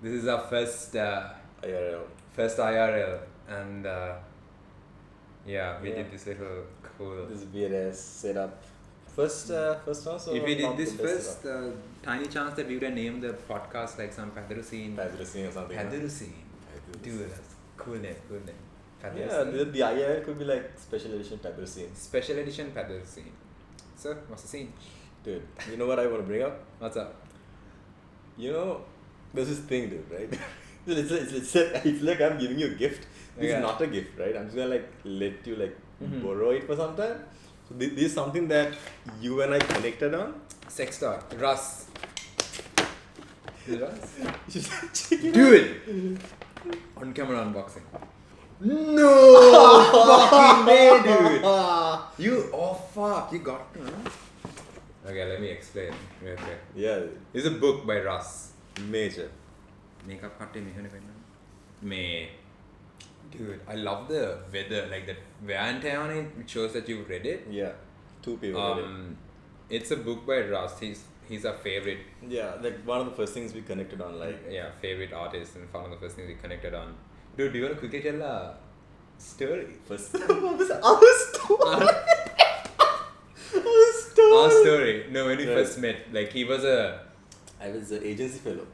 This is our first IRL. IRL, and we did this little cool. This weird ass setup. First one. So if we did not this the best first, tiny chance that we would have named the podcast like some Padurusine. Padurusine or something. Padurusine. Dude, that's cool name. Yeah, the IRL could be like special edition Padurusine. Special edition Padurusine. So, what's the scene? Dude, you know what I want to bring up? What's up? You know, there's this thing, dude, right? it's like I'm giving you a gift. This is not a gift, right? I'm just gonna like let you like borrow it for some time. So this is something that you and I connected on. Sex toy. Russ. Is it Russ? Check it Dude! On camera unboxing. No! Fucking way, dude! You got me. Okay, let me explain. Okay. Yeah. It's a book by Russ. Major. Makeup katte mehane penna. Me. Dude, I love the weather, like the wear and tear on it. It shows that you've read it. Yeah. 2 people read it. It's a book by Russ. He's our favorite. Yeah, like one of the first things we connected on, like. Yeah, favorite artist and one of the first things we connected on. Dude, do you want to quickly tell a story? First, what was our story? Our story. No, when we first met, like he was I was an agency fellow.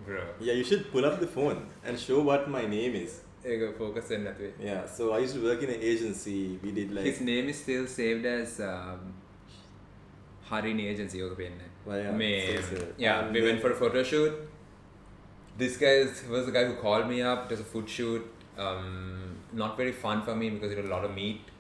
Bro. Yeah, you should pull up the phone and show what my name is. There you go, focus in that way. Yeah, so I used to work in an agency. We did like. His name is still saved as Harin Agency. Well, yeah, we went for a photo shoot. This guy was the guy who called me up. It was a food shoot. Not very fun for me because it was a lot of meat.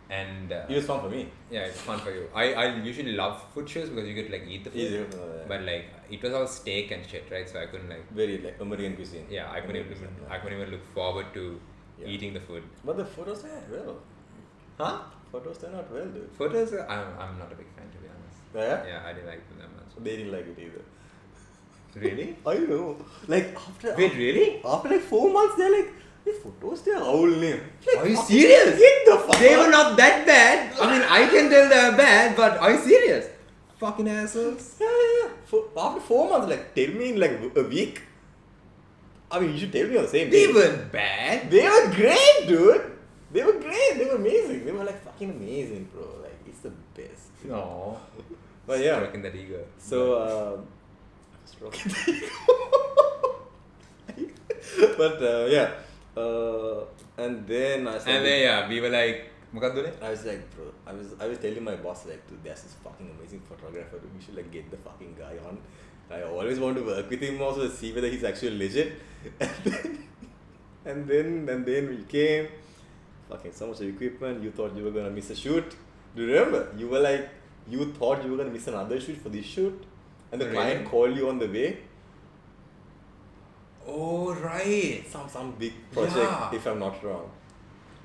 And it was fun for me. Yeah, it's fun for you. I usually love food shows because you get to like eat the food. Easier, But like it was all steak and shit, right? So I couldn't like very like American cuisine. Yeah, I couldn't even look forward to eating the food. But the photos turned out well. Huh? Photos turned out well, dude. Photos, I'm not a big fan to be honest. Yeah? Yeah, I didn't like them that much. They didn't like it either. Really? I know. Like after. Wait, really? After like 4 months, they're like, the photos, they're old name. Like, are you serious? Get the fuck They out. were not that bad. I mean, I can tell they're bad, but are you serious? Fucking assholes. Yeah. After 4 months, like, tell me in like a week. I mean, you should tell me on the same day. They weren't bad. They were great, dude. They were great. They were amazing. They were like fucking amazing, bro. Like, it's the best. No. But yeah. Stroking that ego. So, stroking the ego. But yeah. And then I started. And then we were like, I was like, bro, I was telling my boss like, dude, there's this fucking amazing photographer. We should like get the fucking guy on. I always want to work with him also to see whether he's actually legit. And then we came, fucking so much equipment. You thought you were gonna miss a shoot. Do you remember? You were like, you thought you were gonna miss another shoot for this shoot, and the client called you on the way. Oh right. Some big project, if I'm not wrong.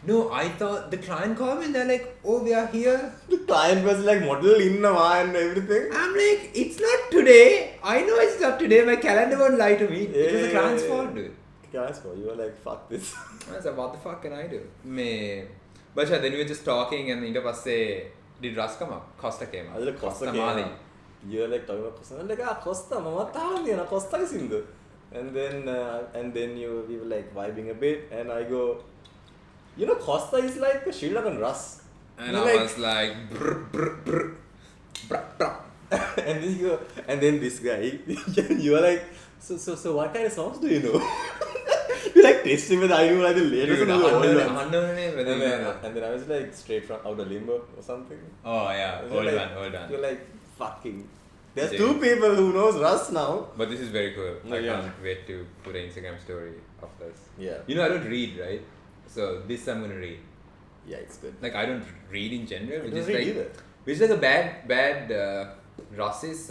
No, I thought the client called me and they're like, oh, we are here. The client was like model in and everything. I'm like, it's not today. I know it's not today. My calendar won't lie to me. It was the client's fault, dude. Client's fault. You were like, fuck this. I said, what the fuck can I do? But then we were just talking and did Russ come up? Costa came up. I was like, Costa Mali. You were like talking about Costa. I'm like, Costa, mama tahu Costa is in the. And then we were like vibing a bit, and I go, you know, Costa is like a Sri Lankan Russ. And I was like, brr, brr, brr, brr, brr. And then you go, and then this guy, you were like, so what kind of songs do you know? You like testing whether I knew like the latest and the old ones. And then I was like straight from out of limbo or something. Oh yeah, hold on. You're like, fucking. There's 2 people who knows Russ now. But this is very cool. I can't wait to put an Instagram story of this. Yeah. You know I don't read, right? So this I'm gonna read. Yeah, it's good. Like I don't read in general, which is like a bad Russ is.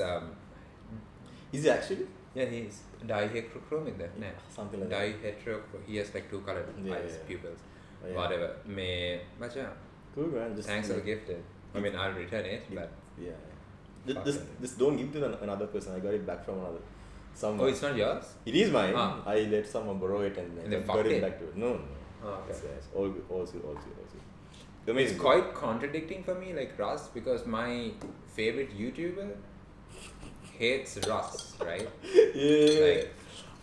Is he actually? Yeah, he's diheterochromic there. No. Something like that. Diheterochromic. He has like 2 colored eyes, pupils. Oh, yeah. Whatever. But yeah. Cool, man. Thanks for the gift. I mean, I'll return it, but. Yeah. Just don't give to another person. I got it back from someone. Oh, it's not yours? It is mine. I let someone borrow it and they got it back to it. No. Oh, okay. It's all good. It's quite contradicting for me, like Russ, because my favorite YouTuber hates Russ, right? Yeah. Like,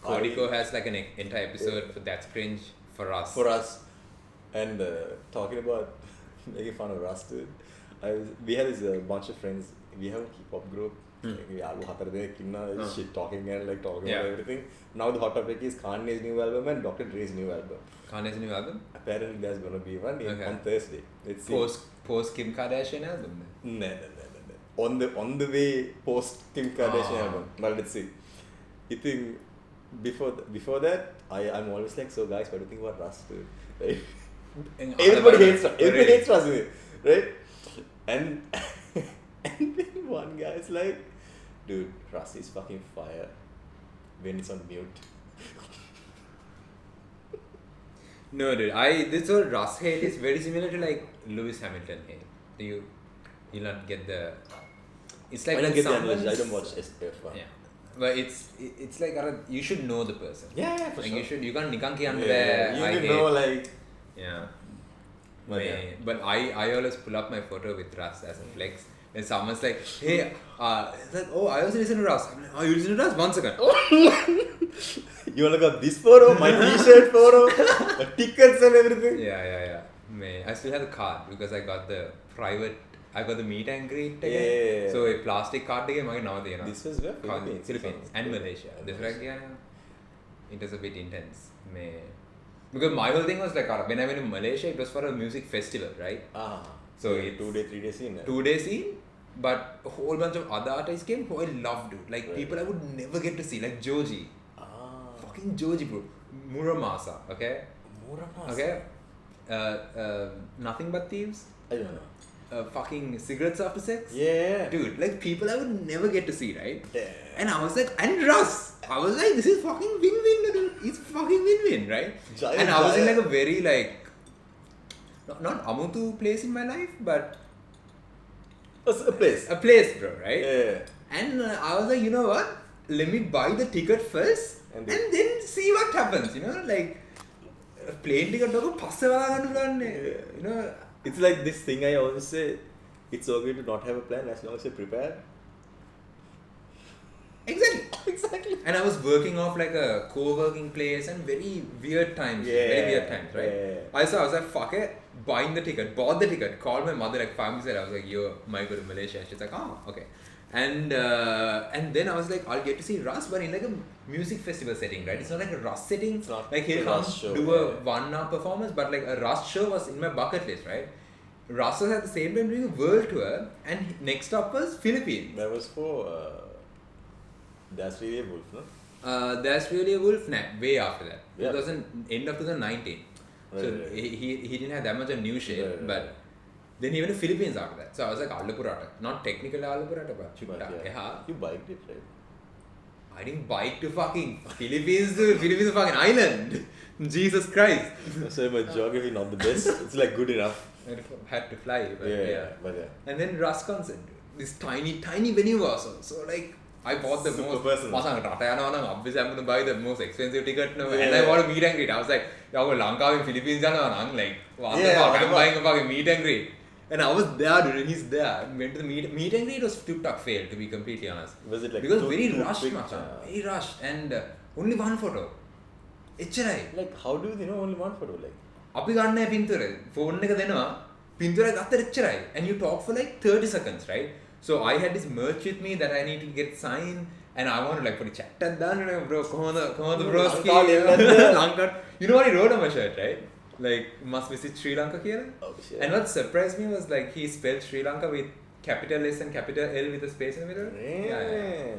Codico has like an entire episode for That's Cringe for us. For us. And talking about making fun of us, dude. We had this bunch of friends. We have a hip-hop group. Shit talking and like talking about everything. Now the hot topic is Kanye's new album and Dr. Dre's new album. Kanye's new album? Apparently there's gonna be one on Thursday. Let's see. Post Kim Kardashian album? No. On the way post Kim Kardashian album. But let's see. I think before that, I'm always like, so guys, what do you think about Russ, dude? Right? Everybody hates Russ, right? And then one guy's like, dude, Russ is fucking fire when it's on mute. No, dude. This whole Russ hate is very similar to like Lewis Hamilton hate. You'll not get the. It's like I don't get the analogy. I don't watch F1. Yeah, but it's like you should know the person. Yeah, for like sure. You can't kiyan You should know like. Yeah. But I always pull up my photo with Russ as a flex. And someone's like, hey, it's like, oh, I also listen to Russ. I'm like, oh, you listen to Russ? 1 second. You wanna look up this photo, my t-shirt photo, the tickets and everything? Yeah. I still have the card because I got the meet and greet again. Yeah. So a plastic card again, This was where? Philippines and Malaysia. This right, yeah. It was a bit intense. Because my whole thing was like, when I went to Malaysia, it was for a music festival, right? So it's 2 day, 3 day scene. 2 day scene, but a whole bunch of other artists came who I loved, dude. Like people I would never get to see, like Joji. Fucking Joji, bro. Muramasa, okay? Okay? Nothing But Thieves. I don't know. Fucking Cigarettes After Sex. Yeah. Dude, like people I would never get to see, right? Yeah. And I was like, and Russ. I was like, this is fucking win-win, dude. It's fucking win-win, right? And I was in like a very like, not Amutu place in my life, but a place. A place, bro, right? Yeah. And I was like, you know what? Let me buy the ticket first and then see what happens, you know? Like, plane ticket, you know? It's like this thing I always say, it's okay to not have a plan as long as you're prepared. Exactly. And I was working off like a co-working place and very weird times, right? Yeah. I was like, fuck it, bought the ticket, called my mother like 5 minutes later. I was like, yo, might go to Malaysia. She's like, oh, okay. And then I was like, I'll get to see Russ, but in like a music festival setting, right? It's not like a Russ setting. It's not like he'll come do a 1 hour performance, but like a Russ show was in my bucket list, right? Russ was at the same time doing a world tour, and next up was Philippines. That was for That's Really a Wolf, no? That's Really a Wolf, way after that. Yeah. End of 2019. Right, so right. He didn't have that much of new shit, Right. but then he went to Philippines after that. So I was like, Alapurata. Not technically Alapurata, but Chutta. Yeah. You biked it, right? I didn't bike to fucking Philippines, dude. Philippines is a fucking island. Jesus Christ. So my geography not the best. It's like good enough. I had to fly, but But And then Russ concert, dude. This tiny venue also. So like, I bought the Super most. personal. Obviously, I'm gonna buy the most expensive ticket. No, and I want a meet and greet. I was like, I'll go Lanka in Philippines. Like, what the fuck? I'm buying a fucking meet and greet. And I was there, dude, and he's there. Went to the meet and greet was tuk-tak fail, to be completely honest. Was it like because too very rushed, quick? very rushed, and only one photo. Echarai. Like, how do they know only one photo? Like, අපි ගන්න පින්තූර phone එක දෙනවා පින්තූර ගත්තට එච්චරයි and you talk for like 30 seconds, right? So I had this merch with me that I need to get signed and I want to like put a chat and done, bro, කොහොමද broski Lanka. You know what he wrote on my shirt, right? Like, must visit Sri Lanka here. oh shit. And what surprised me was like he spelled Sri Lanka with capital S and capital L with a space in the middle. Yeah.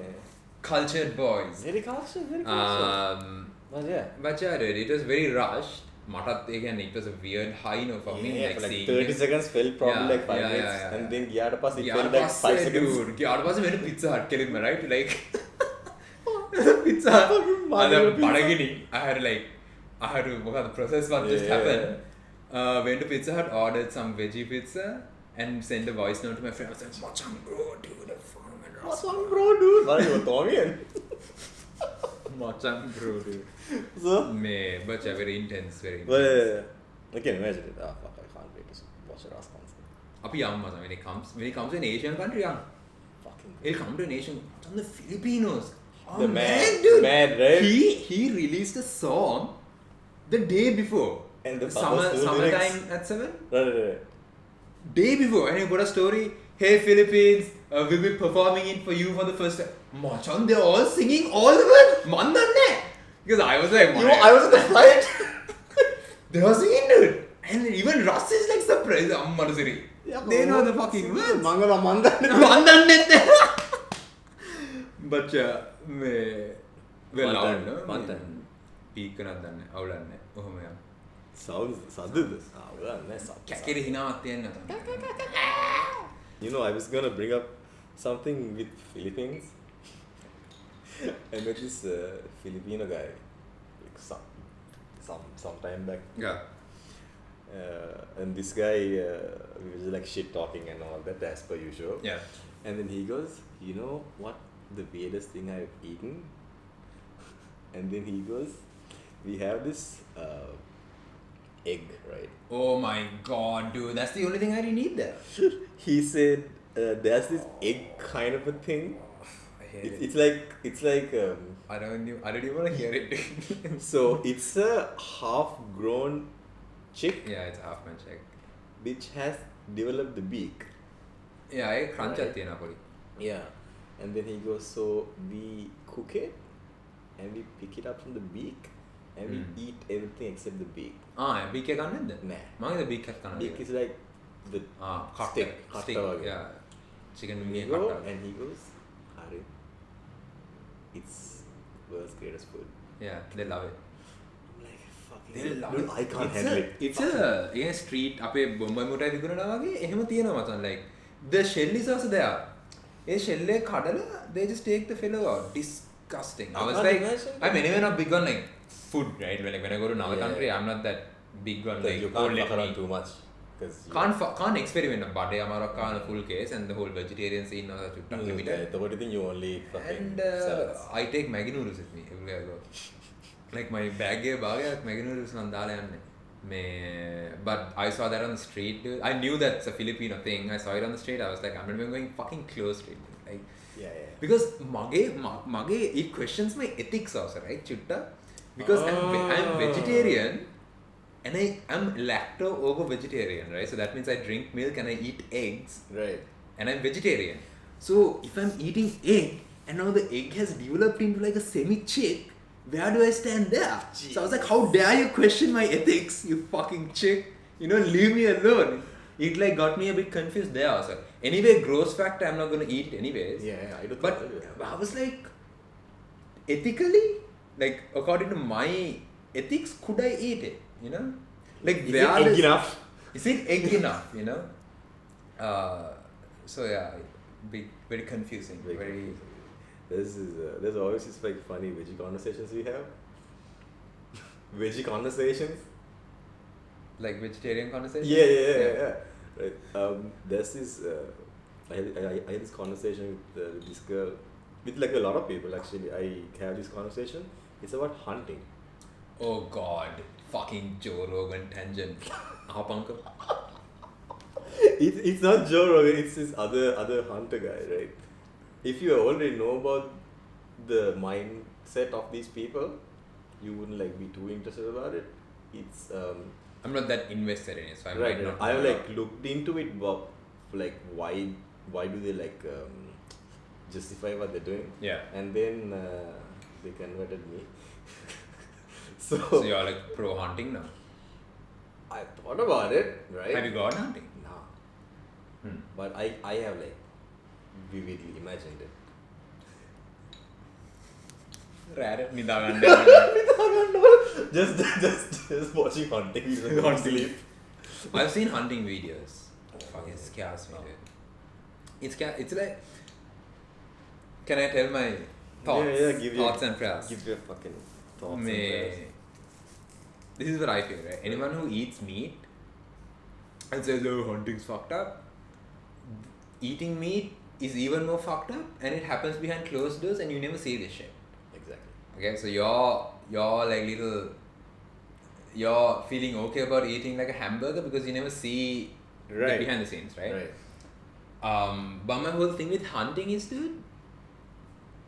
Cultured boys. Very cultured, very cultured. But yeah, dude, it was very rushed. Again, it was a weird high, for me. Yeah, like, for like seeing 30 it. seconds felt probably like 5 minutes. And then Gyada Pass, it felt like 5 seconds. Dude, Gyada Pass went to Pizza Hut, right? Like, Pizza Hut. I had to the process what just happened. Went to Pizza Hut, ordered some veggie pizza, and sent a voice note to my friend. I was like, Machang, bro, dude, Machang, bro, dude. What are you talking? Machang, bro, dude. So? But yeah, very intense, very intense. Well, I can imagine it. Fuck, I can't wait to watch a Ras concert. Api young, when he comes to an Asian country, young. Fucking He'll come to a nation, on the Filipinos. Oh the man, dude. Mad, right? He released a song the day before. And the Summertime at 7? Right. Day before, and he put a story. Hey Philippines, we'll be performing it for you for the first time. Machan, they're all singing all the words. Mandanne. Because I was like, I was at the flight. They were singing, dude. And even Russ is like surprised. Ammarasiri. Yeah, They know the fucking words. Mangala Mandan. Mandanne. But we're loud, no? Fun time. Peak nadanne, avlanne. Ohoma yan. Sounds sadhu. Kakiri hinaat tiyanna. You know, I was gonna bring up something with Philippines. I met this Filipino guy like some time back. Yeah. And this guy we was like shit talking and all that as per usual. Yeah. And then he goes, you know what the weirdest thing I've eaten? And then he goes, we have this egg, right? Oh my god, dude. That's the only thing I didn't eat there. He said there's this egg kind of a thing. I hate it. It's like I don't even want to hear it. so it's a half-grown chick Yeah, it's half my check. which has developed the beak. Yeah, I crunch Right. at the napoli. Yeah. And then he goes, so we cook it and we pick it up from the beak and we eat everything except the beak. Ah, beak එක ගන්න නැද්ද? Nah. මම the beak එක ගන්න. Beak is like the stick. cutter වගේ. Yeah. Chicken He meat go cutter. and he goes, Harin, it's world's greatest food. Yeah, they love it. I'm like, fucking They love dude, it. I can't handle it. It's a street අපේ බොම්බයි මුටයි විකුණනවා වගේ එහෙම තියෙනවා මචං, like the shell is also there. A shell එක කඩලා they just take the fellow out. Disgusting. I was can't like, imagine. I'm anyway not big on like food, right? Like when I go to another Yeah. country, I'm not that big on like You oh, can't let fuck around me- too much. Because can't experiment a bade amaraka on a full case and the whole vegetarian scene was a limited. the only thing you only eat fucking And salads. I take Maggi noodles with me everywhere I go. Like my bag Maggi noodles nan dala yanne. But I saw that on the street, dude. I knew that's a Filipino thing. I saw it on the street. I was like, I'm not even going fucking close to it. Like, Yeah. because mage it questions my ethics also, right, Chutta? Because I'm vegetarian and I'm lacto ovo vegetarian, right? So that means I drink milk and I eat eggs Right. and I'm vegetarian. So if I'm eating egg and now the egg has developed into like a semi-chick, where do I stand there? So I was like, how dare you question my ethics, you fucking chick? You know, leave me alone. It like got me a bit confused there also. Anyway, gross fact, I'm not gonna eat it anyways. Yeah, I do. But I was like, ethically, like according to my ethics, could I eat it? You know, like Is where it egg does- enough? Is it egg enough? You know. So yeah, very confusing. Very. There's always this like funny veggie conversations we have. Veggie conversations. Like vegetarian conversation. Yeah. Right. There's this. I had this conversation with this girl, with like a lot of people actually. I have this conversation. It's about hunting. Oh God, fucking Joe Rogan tangent. Up uncle. It's not Joe Rogan. It's this other hunter guy, right? If you already know about the mindset of these people, you wouldn't like be too interested about it. It's I'm not that invested in it, so I right. might not. I've know. like looked into it, but like why do they like justify what they're doing? Yeah. And then they converted me. So you're like pro hunting now. I thought about it, right? Have you gone hunting? No. But I have like vividly imagined it. Rare. Nidagan. just watching hunting. Not sleep. I've seen hunting videos. Fucking scares me, dude. It's like. Can I tell my thoughts? Yeah, give thoughts your, and prayers. Give your fucking thoughts and May. prayers. This is what I feel, right? Anyone who eats meat and says, oh, hunting's fucked up, eating meat is even more fucked up and it happens behind closed doors and you never see this shit. Exactly. Okay, so you're like you're feeling okay about eating like a hamburger because you never see Right. the behind the scenes, right? Right. But my whole thing with hunting is, dude,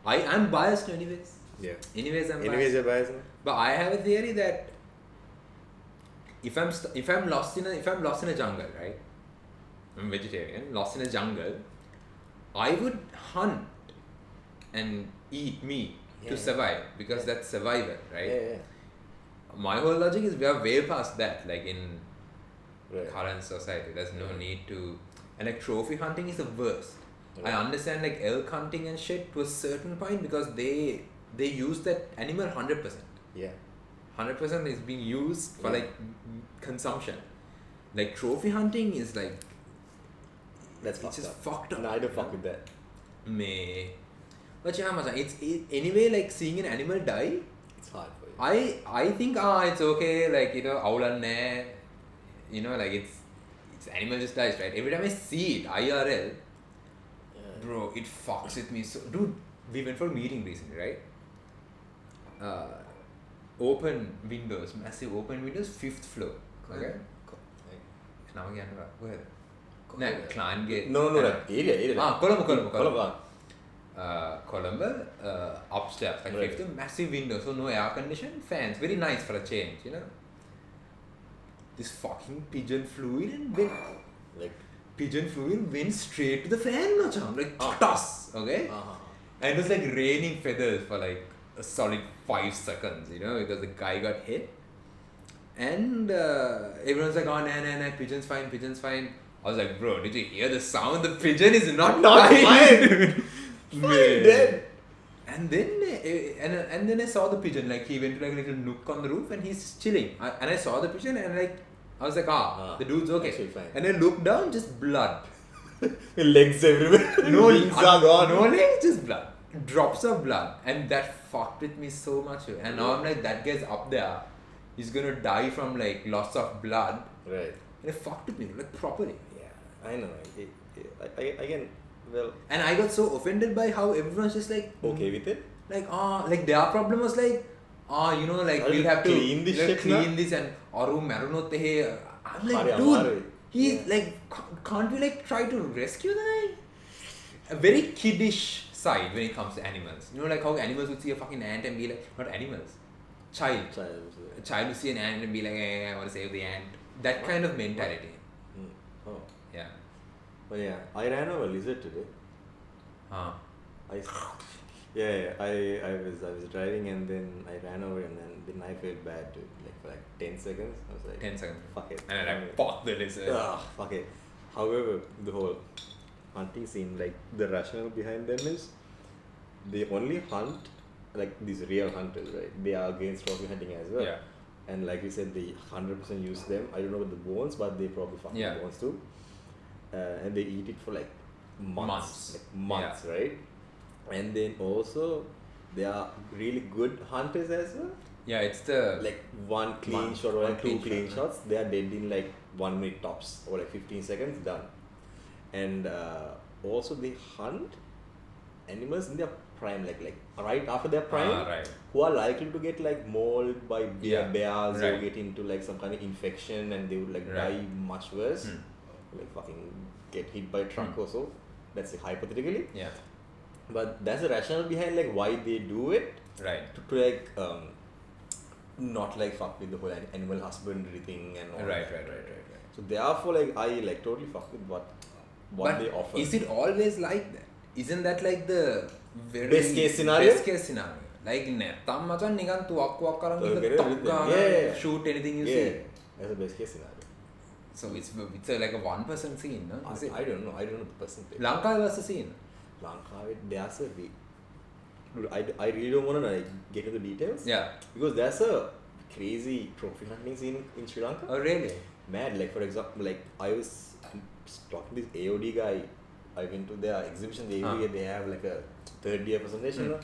I'm biased anyways. Yeah. Anyways, I'm Anyways, you're biased. But I have a theory that if I'm lost in a jungle, right? I'm vegetarian, lost in a jungle, I would hunt and eat meat to survive because that's survival, right? Yeah. My whole logic is we are way past that. Like in Right. current society, there's no need to, and like trophy hunting is the worst. Right. I understand like elk hunting and shit to a certain point because they use that animal 100%. Yeah. 100% is being used for like consumption. Like trophy hunting is like That's it's just fucked up. No, I don't fuck with that. But yeah, Masan, anyway, like seeing an animal die, It's hard for you. I think it's okay, like awulanne, like it's animal just dies, right? Every time I see it IRL, bro, it fucks with me. So dude, we went for a meeting recently, right? Open windows, massive open windows, 5th floor. Okay? Now again, where? No, client gate. No, area. Colombo. Colombo, upstairs, like Right. 5th, massive window, so no air condition, fans, very nice for a change, This fucking pigeon flew in and went straight to the fan, macam, like toss, okay? And it was like raining feathers for like a solid 5 seconds, because the guy got hit. And everyone's like, oh, nah, pigeon's fine. I was like, bro, did you hear the sound? The pigeon is not fine. Dead. And then I saw the pigeon, like he went to like a little nook on the roof and he's chilling. And I saw the pigeon and like, I was like, the dude's okay. Fine. And I looked down, just blood. Legs everywhere. No Wings are gone. No legs, just blood. Drops of blood. And that fucked with me so much. And now I'm like, that guy's up there. He's gonna die from like loss of blood. Right. And it fucked with me, like properly. Yeah, I know. Again, well. And I got so offended by how everyone's just like Okay with it? Like their problem was like, like we'll have to clean this shit clean now? this and I'm like, Hare, dude, Hare. he's like, can't we like try to rescue the guy? A very kiddish side when it comes to animals. Like how animals would see a fucking ant and be like, not animals, a child would see an ant and be like, hey, I want to save the ant. That kind of mentality. Oh. Yeah. But yeah, I ran over a lizard today. I was driving and then I ran over and then I felt bad dude. Like for like 10 seconds. I was like 10 seconds. Fuck it. And then I fucked the lizard. Fuck it. However, the whole hunting scene, like the rationale behind them is they only hunt like these real hunters, right? They are against trophy hunting as well. Yeah. And like you said, they 100% use them. I don't know about the bones, but they probably fucking bones too. And they eat it for like months. Right? And then also they are really good hunters as well. Yeah, it's the like one clean shot or like two clean shots. They are dead in like 1 minute tops or like 15 seconds done. And also they hunt animals in their prime, like right after their prime, who are likely to get like mauled by bears or get into like some kind of infection and they would like die much worse, like fucking get hit by a truck or so. That's hypothetically. Yeah. But that's the rationale behind like why they do it. Right. To like not like fuck with the whole animal husbandry thing and all. Right. So therefore, like I like totally fuck with what they offer. Is it always like that? Isn't that like the very best case scenario? Like nettam macan nigan tuak karang shoot anything you see. That's the best case scenario. So it's like a 1% scene, no? I don't know the percentage. Lanka was the scene. Lanka, there's a way. Dude, I really don't want to like get into details. Yeah. Because there's a crazy trophy hunting scene in Sri Lanka. Oh really? Mad. Like for example, like I was talking to this AOD guy. I went to their exhibition. They have like a third year presentation.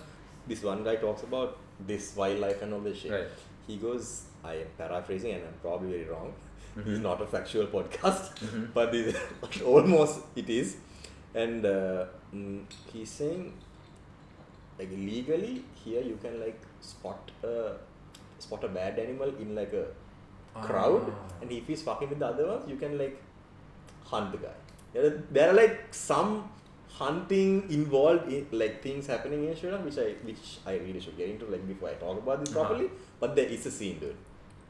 This one guy talks about this wildlife and all this shit. Right. He goes, I am paraphrasing and I'm probably very wrong. This is not a factual podcast, but this, almost it is. And he's saying, like legally here you can like spot a bad animal in like a crowd, and if he's fucking with the other ones, you can like hunt the guy. There are like some hunting involved in like things happening in Sri Lanka, which I really should get into like before I talk about this properly. But there is a scene, dude.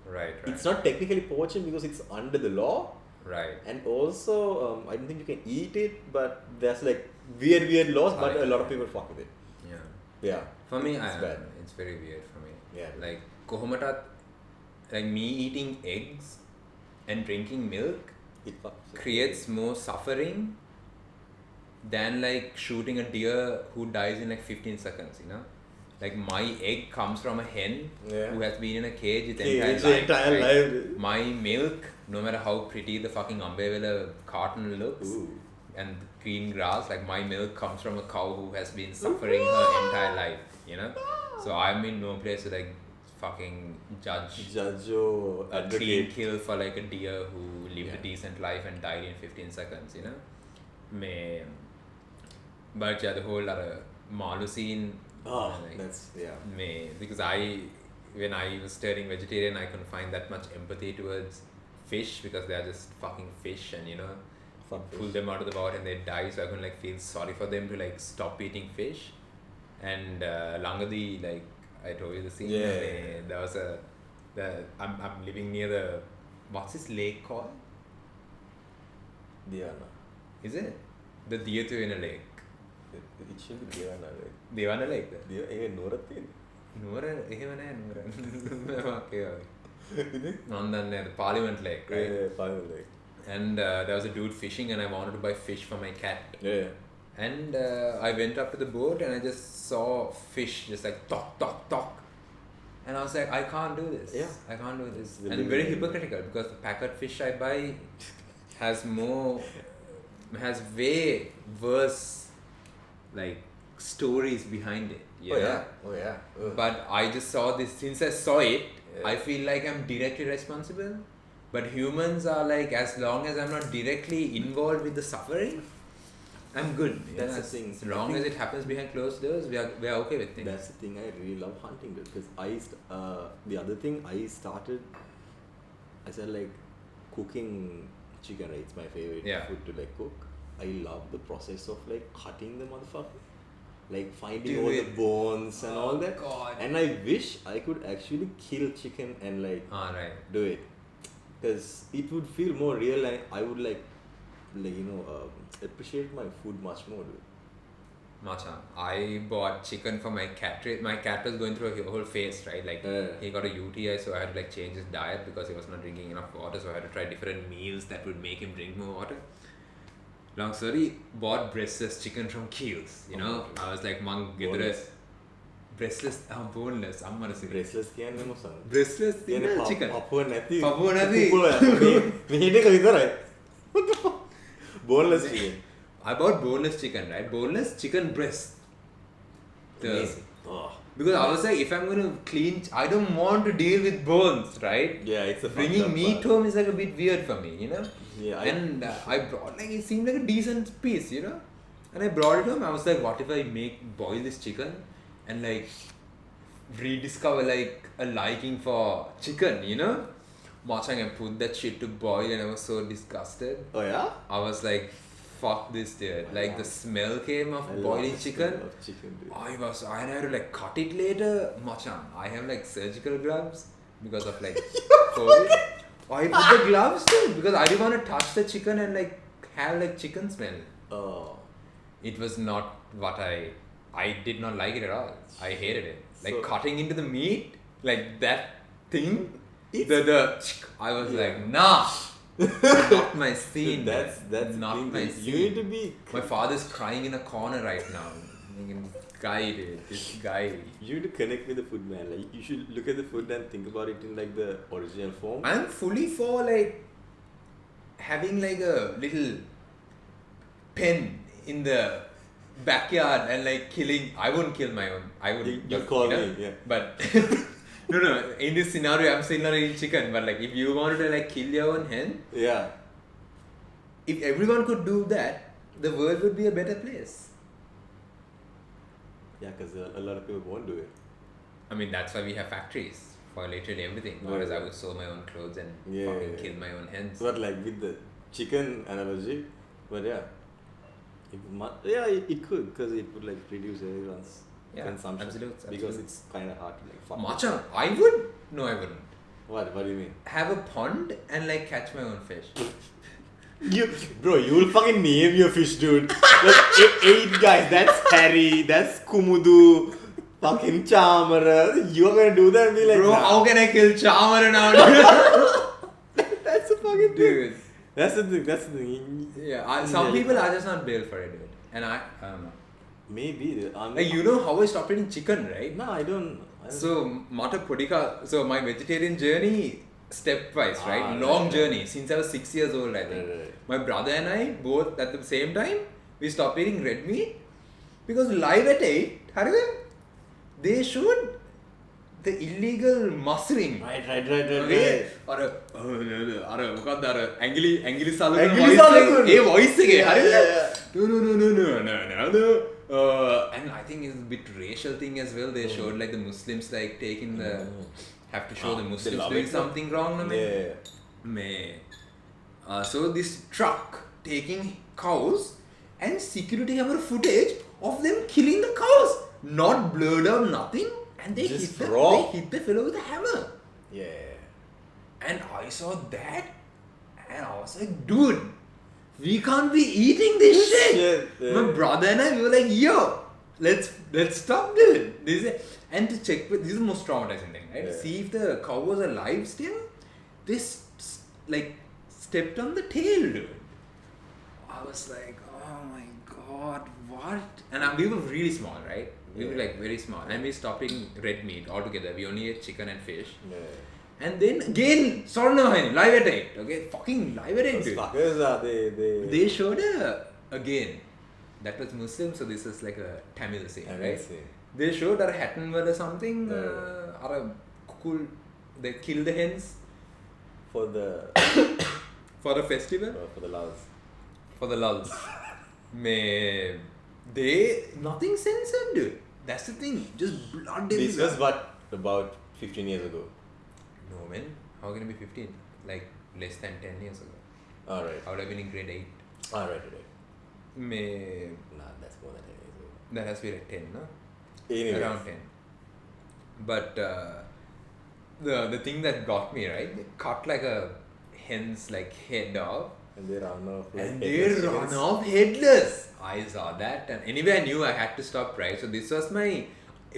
Right. It's not technically poaching because it's under the law. Right. And also, I don't think you can eat it, but there's like weird laws, but a lot of people fuck with it. Yeah. For me, it's bad. It's very weird for me. Yeah. Like kohomata, like me eating eggs and drinking milk creates more suffering than like shooting a deer who dies in like 15 seconds, you know? Like my egg comes from a hen who has been in a cage its entire life. My milk, no matter how pretty the fucking Ambevela carton looks and green grass, like my milk comes from a cow who has been suffering her entire life, you know? So I'm in no place to like fucking judge or a clean kill for like a deer who lived a decent life and died in 15 seconds, you know? But yeah, the whole other Malu scene. Because when I was turning vegetarian, I couldn't find that much empathy towards fish because they are just fucking fish, and you know, pull them out of the water and they die. So I couldn't like feel sorry for them to like stop eating fish. And Langadi, like I told you the scene. There was I'm living near the what's this lake called? Devana. Is it the Diyathu lake? It should be Devana Lake. Devana Lake. Nora Okay. On the Parliament Lake, right? Yeah, Parliament Lake. And there was a dude fishing, and I wanted to buy fish for my cat. Yeah. And I went up to the boat, and I just saw fish just like talk. And I was like, I can't do this. Yeah. I can't do this. And very hypocritical because the packet fish I buy has way worse like stories behind it. But I just saw this. Since I saw it, I feel like I'm directly responsible. But humans are like, as long as I'm not directly involved with the suffering, I'm good. That's the thing. As long as it happens behind closed doors, we are okay with things. That's the thing. I really love hunting, because the other thing I said like cooking chicken. Right? It's my favorite food to like cook. I love the process of like cutting the motherfucker, like finding all the bones and all that. God. And I wish I could actually kill chicken and like do it, because it would feel more real, and I would like appreciate my food much more, dude. Macha, I bought chicken for my cat. My cat was going through a whole phase, right? Like he got a UTI, so I had to like change his diet because he was not drinking enough water. So I had to try different meals that would make him drink more water. Long story, bought breastless chicken from Keels. You know, I was like, "Mang gidra breastless, boneless." I'm gonna say breastless කියන්නේ මොකක්ද? Breastless chicken. පපුව නැති. පපුව නැති. මෙහෙට විතරයි. What the fuck? Boneless chicken. I bought boneless chicken, right? Boneless chicken breast. Amazing. Because I was like, if I'm gonna clean, I don't want to deal with bones, right? Yeah, it's a bringing meat home is like a bit weird for me, you know. Yeah. And I brought like, it seemed like a decent piece, you know. And I brought it home. I was like, what if I boil this chicken and like rediscover like a liking for chicken, you know? Machang, I put that shit to boil and I was so disgusted. Oh yeah? I was like, fuck this, dude. Like the smell came of boiling chicken. I had to like cut it later. Machan, I have like surgical gloves because of like COVID. I put the gloves too because I didn't want to touch the chicken and like have like chicken smell. Oh. It was not what I did not like it at all. I hated it. Like cutting into the meat, like that thing. I was like, nah. Not my scene. That's not my scene. You need to be. My father's crying in a corner right now. This guy. You need to connect with the food, man. Like you should look at the food and think about it in like the original form. I'm fully for like having like a little pen in the backyard and like killing. I wouldn't kill my own. I would. You call me, yeah. But. No. In this scenario, I'm still not eating chicken. But like, if you wanted to like kill your own hen, yeah. If everyone could do that, the world would be a better place. Yeah, because a lot of people won't do it. I mean, that's why we have factories for literally everything. Whereas I would sew my own clothes and fucking kill my own hens. But like with the chicken analogy, but yeah, It could, because it would like reduce everyone's consumption. Absolutely. Because it's kind of hard to like fuck. Machan, I would? No, I wouldn't. What do you mean? Have a pond and like catch my own fish. You'll fucking name your fish, dude. Like 8 guys. That's Harry. That's Kumudu. Fucking Chamara. You're gonna do that and be like, bro, how can I kill Chamara now? That's the fucking thing. Dude. That's the thing. Yeah, some people are just not built for it, dude. And I don't know. Maybe. Like, you know how I stopped eating chicken, right? No, I don't. So, Mata Podika, so my vegetarian journey, stepwise, right? Long journey, since I was 6 years old, I think. Right. My brother and I, both at the same time, we stopped eating red meat because live at 8, they showed the illegal mustering. Right. Okay? Or Angli Salu voice No. And I think it's a bit racial thing as well. They showed like the Muslims like taking the have to show the Muslims doing something wrong. So this truck taking cows and security camera footage of them killing the cows, not blurred out, nothing, and they hit the fellow with a hammer. Yeah. And I saw that, and I was like, dude, we can't be eating this shit. My brother and I, we were like, yo, let's stop this. And to check, this is the most traumatizing thing, right? Yeah. See if the cow was alive still. They stepped on the tail, dude. I was like, oh my god, what? And we were really small, right? We were like very small, and we stopped eating red meat altogether. We only ate chicken and fish. Yeah. And then again, live at 8. Okay, fucking live at 8, dude. Fuckers are They showed again. That was Muslim, so this is like a Tamil scene, right? They showed a Hattonwell or something. Or a cool. They kill the hens for the for a festival. For the lulls. For the lulls. They nothing censored, dude. That's the thing. Just blood. This was what, about 15 years ago. No man, how can it be 15? Like less than 10 years ago. Alright. I would have been in grade 8. Alright. Nah, that's more than 10 years ago. That has to be like 10, no? Anyways. Around 10. But the thing that got me, right? They cut like a hen's like head off. And they run off like and they run off headless. I saw that, and anyway I knew I had to stop, right? So this was my,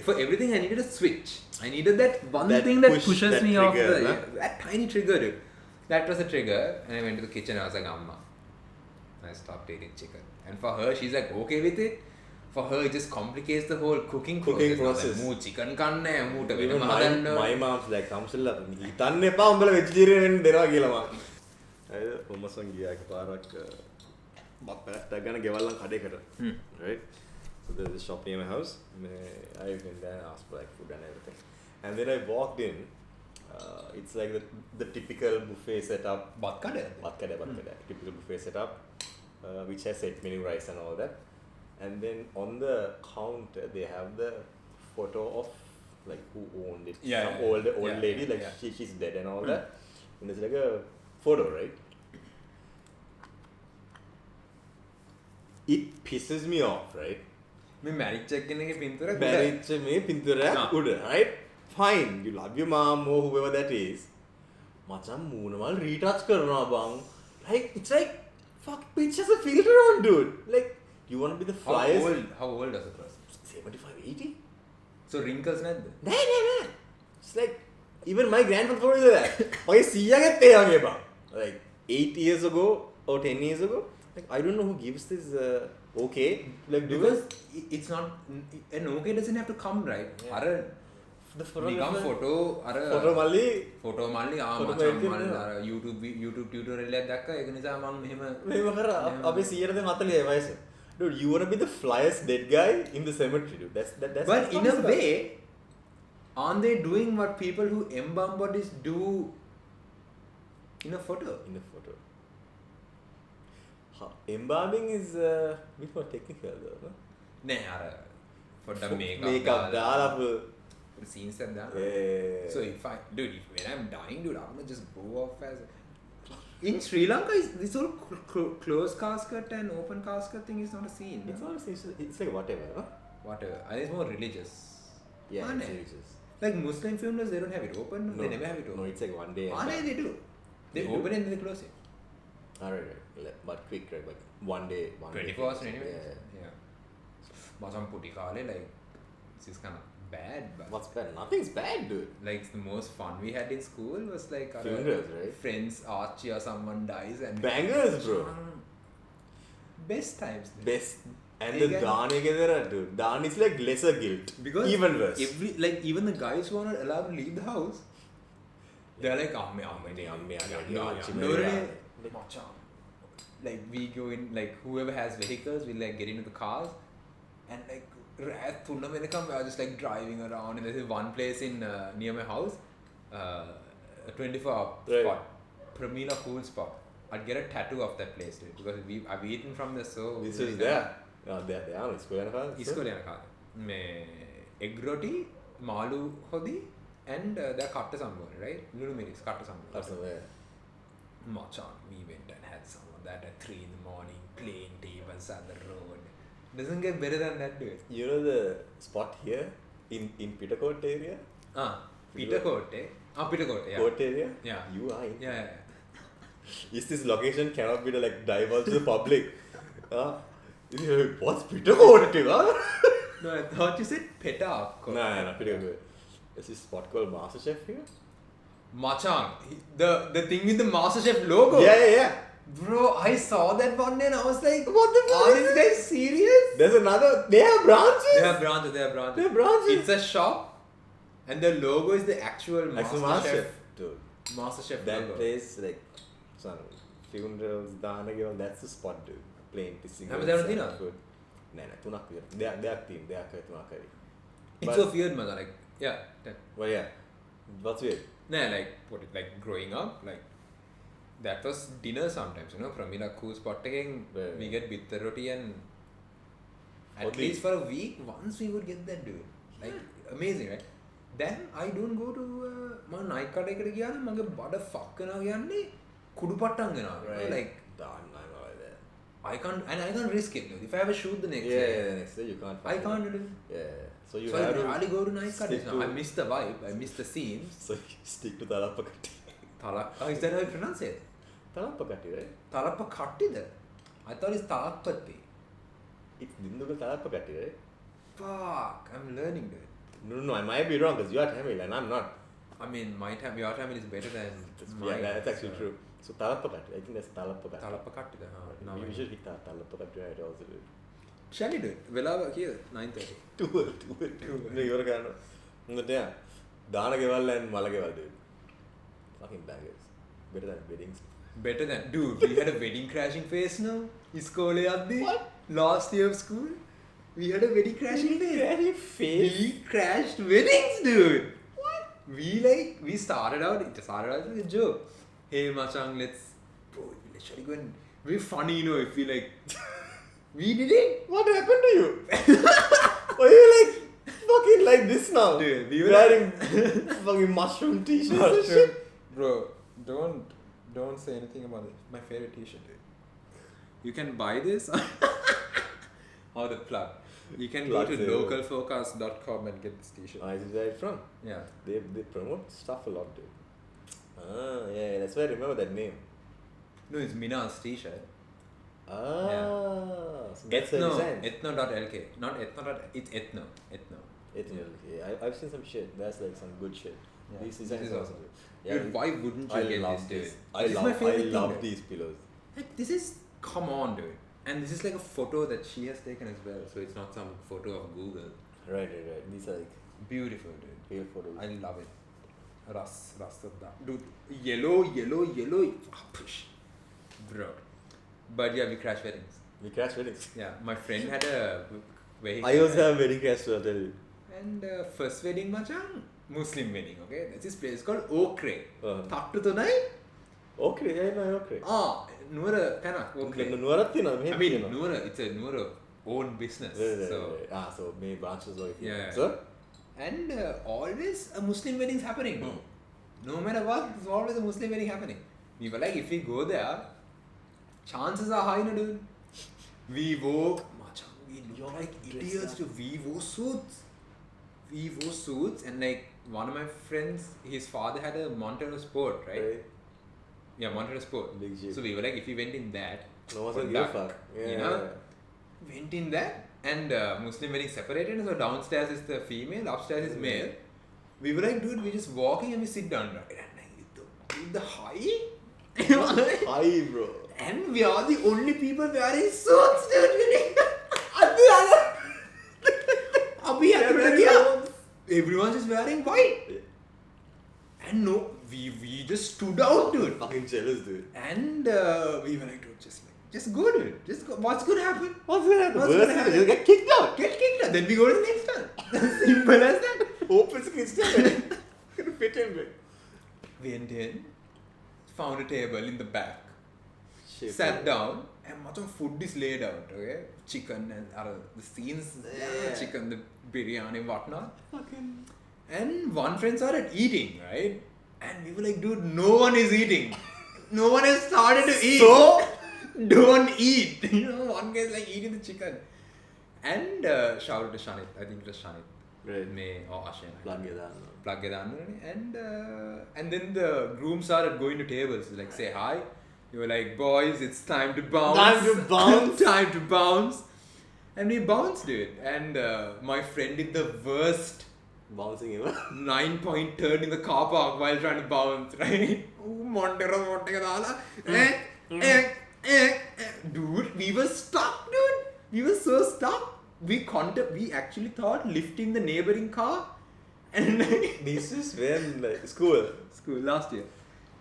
for everything I needed a switch. I needed that thing that pushes me trigger, off that tiny trigger, dude. That was a trigger, and I went to the kitchen and I was like, Amma, I stopped eating chicken. And for her, she's like okay with it. For her, it just complicates the whole cooking process. Like, chicken kanne, even my mom's like, Samsilla, itanne pa umbala vegetarian denawa kiyala ma. Ayda Homasan giya ekparak batta gana gewal lang kadekata. Right? So there's a shop near my house. I went there and asked for like food and everything. And then I walked in. It's like the typical buffet setup. Batkade. Typical buffet setup, which has set menu, rice and all that. And then on the counter they have the photo of like who owned it. Some old lady, like she's dead and all that. And there's like a photo, right? It pisses me off, right? Marriage check right? Fine, you love your mom or whoever that is. Macam moonamal retouch karna bang. Like it's like fuck, bitch has a filter on, dude. Like you want to be the flyest. How old does it was? 75, 80? So wrinkles not there? Nah. It's like even my grandfather is that. Okay, see like 8 years ago or 10 years ago. Like I don't know who gives this okay. Like because it's not an okay doesn't have to come, right? Yeah. The photo malli YouTube tutorial එකක් දැක්කා ඒක නිසා මම මෙහෙම කරා අපේ 140 වයස. Dude, you want to be the flyest dead guy in the cemetery, dude. That's but in a way, aren't they doing what people who embalm bodies do in a photo? Embalming is a bit more technical though, no? Nah, for the makeup දාලා scenes and that. Yeah. So when I'm dying, dude, I'm gonna just go off as In Sri Lanka, this whole closed casket and open casket thing is not a scene. It's not. It's like whatever. Huh? Whatever. I think it's more religious. Yeah, it's religious. Like Muslim funerals, they don't have it open. No, they never have it open. No, it's like one day. They do. They open it and they close it. Alright, but quick, right? Like one day. 24 hours anyway. Yeah. Masam puti kale, like, this is kind of bad. But what's bad? Nothing's bad, dude. Like, the most fun we had in school was like our funerals, right? Friends, Archie or someone dies and bangers, bro. Best times. Dude. Best. And the Daan together, dude. Daan is like lesser guilt. Because even worse. Even the guys who are not allowed to leave the house, they're like, like we go in, like whoever has vehicles, we like get into the cars and like I was just like driving around, and there's one place in near my house, a 24-hour spot, Pramila cool spot. I'd get a tattoo of that place, dude, because I've eaten from the so. This is there. There is egg roti, malu hodi, and the katta sambal, right? Lulu miris, katta sambal. Machan, we went and had some of that at 3 in the morning, playing tables at the road. Doesn't get better than that, dude. You know the spot here in Pittercourt area? Pittercourt, Pittercourt, yeah. Court area? Yeah. You are in. Yeah. Is this location cannot be like divulged to the public? What's Pittercourt? No, I thought you said Peta. No, Pittercourt. There's this spot called MasterChef here. Machan, the thing with the MasterChef logo. Yeah. Bro, I saw that one day and I was like, what the fuck? Are these guys serious? There's another. They have branches. They have branches. It's a shop and the logo is the actual MasterChef. Dude. MasterChef that logo. Place, like, some funerals, Danagival, that's the spot, dude. Plain pissing. Have they ever been on? No, tunak weird. They are team. They are tunak. It's so weird, man. Like, yeah. Well, yeah. What's weird? Nah, like growing up, like that was dinner sometimes, you know, Pramila cool spot again. We get bitter roti and at least for a week, once we would get that, dude. Like, amazing, right? Then I don't go to my night kadekada giyana mage bada fuck kana giyanne kudu pattang gena. Right. Like, I can't risk it, dude. If I have a shoot the next day. Yeah, next day you can't. I can't do it. Yeah. So you have to really go to night kadekada. I miss the vibe. I miss the scenes. So you stick to Talappakatti. Is that how you pronounce it? Talappakatti, right? Talappakatti. I thought it's Talappatti. It's Dindugal Talappakatti, right? Fuck, I'm learning, dude. No, I might be wrong because you are Tamil and I'm not. I mean, your Tamil is better than mine. Yeah, that's actually true. So Talappakatti, I think that's Talappakatti. Talappakatti, we should hit Talappakatti right also, dude. Shall we do it? Vela here, 9:30. Two. You are yeah. Danagival and Malagaval, dude. Fucking bangers. Better than weddings. Better than, dude, we had a wedding crashing phase now. What? Last year of school. We had a wedding crashing phase. We crashed weddings, dude. What? We started out as a joke. Hey, Machang, let's actually go and be funny, you know, if we like. We did it. What happened to you? Were you like fucking like this now? Dude, we were wearing fucking mushroom t-shirts and shit. Bro, don't say anything about it. My favorite t-shirt, dude. You can buy this. Or the plug. You can go to localfocus.com and get this t-shirt. Is that from? Yeah. They promote stuff a lot, dude. Yeah, that's why I remember that name. No, it's Mina's t-shirt. So Ethno.lk. Not ethno. It's ethno. Yeah, I've seen some shit. That's like some good shit. Yeah. These designs is awesome. Yeah, dude, why wouldn't you get this, dude? I love these pillows. Like, this is, come on, dude. And this is like a photo that she has taken as well. So it's not some photo of Google. Right. These are like beautiful, dude. Real photos. I love it. Ras of that. Dude, yellow. Push. Bro. But yeah, we crash weddings. Yeah, my friend had a vehicle. I also have a wedding crash to tell you. And first wedding, Machang, Muslim wedding, okay? There's this place called Okre. Tattu Tonai? Okre, I know Okre. Nuwara, Kana, Okre. I mean, Nuwara, it's a Nuwara own business. So many branches like yeah. So? And always a Muslim wedding is happening. No matter what, there's always a Muslim wedding happening. We were like, if we go there, chances are high, no, dude. We wore, we look like idiots, dude. We wore suits. And like one of my friends, his father had a Montero Sport, right? Yeah, Montero Sport. Big Jeep. So we were like, if we went in that, no one would give a fuck. Went in that, and Muslim wedding separated. So downstairs is the female, upstairs is male. We were like, dude, we're just walking and we sit down, right? And like, the high. High, bro. And we are the only people wearing suits, dude. Everyone's just wearing white. And no, we just stood out, dude. Fucking jealous, dude. And we were like, dude, just go, dude. Just go. What's gonna happen? You'll get kicked out. Then we go to the next one. Simple as that. Open Christian. Gonna fit in, bro. Went in, found a table in the back. Shit, sat down, and much of food is laid out, okay? Chicken and the scenes, chicken, the biryani and whatnot. And one friend started eating, right? And we were like, dude, no one is eating. No one has started to eat. So? Don't eat. One guy's like eating the chicken. And shout out to Shanit. I think it was Shanit. Right. May or Ashen. Plug it on. And then the groom started going to tables, like say hi. You were like, boys, it's time to bounce. Time to bounce. And we bounced, dude. And my friend did the worst bouncing ever. 9-point turn in the car park while trying to bounce, right? Dude, we were stuck, dude. We were so stuck. We actually thought lifting the neighboring car. And this is when, like, school last year.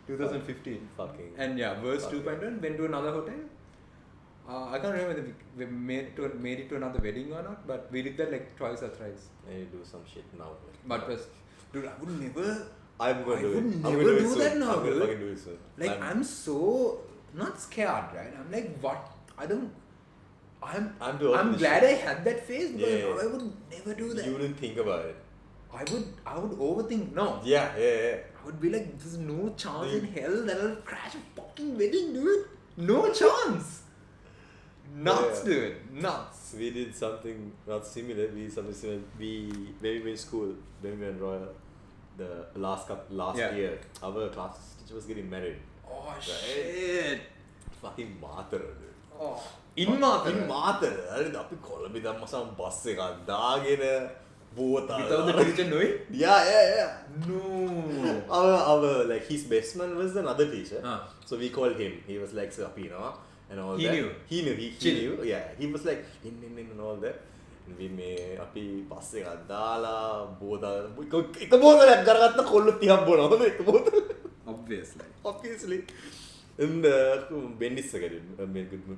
2015. Fucking. And yeah, worst 2.1, went to another hotel. I can't remember whether we made it to another wedding or not, but we did that like twice or thrice. I need to do some shit now. But dude, I would never. I'm going to do it. I'm never do that now, I'm going dude. to fucking do it soon. Like I'm so not scared, right? I'm like, what? I don't. I'm glad I had that phase, but I would never do that. You wouldn't think about it. I would overthink. No. Yeah. I would be like, there's no chance in hell that I'll crash a fucking wedding, dude. No chance. Nuts, dude. Nuts. We did something not similar. When we were in school, when we were in Royal, the last year, our class teacher was getting married. Oh, right? Shit. Fucking Mathura, dude. Oh. In Mathura? I අපි Colombo දැම්මසම bus එකක් දාගෙන without the teacher knowing? Yeah. No. Our like his best man was another teacher. So we called him. He was like, and all he that. Knew. He knew. Yeah. He was like, in and all that. And we made අපි bus එකක් දාලා බෝතල් එක බෝතලයක් කරගත්ත කොල්ල 30ක් බොනවා. එක බෝතල. Obviously. And Bendis again,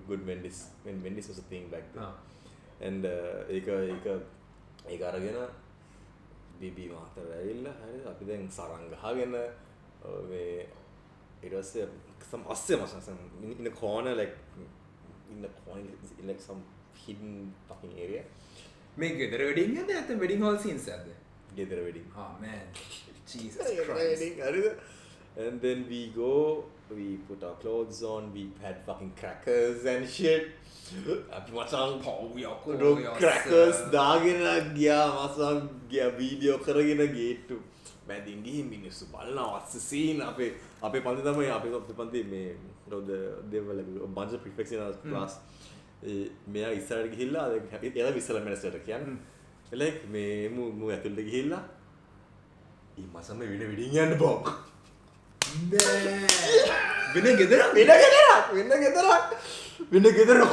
good Bendis. When Bendis was a thing back then. And ඒක අරගෙන බීබී මාතර ඇවිල්ලා හරි අපි දැන් සරංග ගහගෙන මේ ඊට පස්සේ some අස්සේ මසන් in a corner like some hidden fucking area මේ ගෙදර වෙඩින් එකද නැත්නම් වෙඩින් හෝල් සීන්ස් එකද ගෙදර wedding oh man Jesus Christ and then we put our clothes on, we had fucking crackers and shit. අපි මචං crackers දාගෙන ගියා මචං ගියා වීඩියෝ කරගෙන ගේට්ටු මැදින් ගිහින් මිනිස්සු බලනවා what's the scene අපේ පන්ති තමයි අපේ පන්ති මේ they were like a bunch of prefects in our class මෙයා ඉස්සරහට ගිහිල්ලා එයා විශ්වල මැනේජර්ට කියන්නේ like මේ මු ඇතුළට ගිහිල්ලා ඊ මසම වෙඩින් යන්න බෝ වෙන ගෙදරක්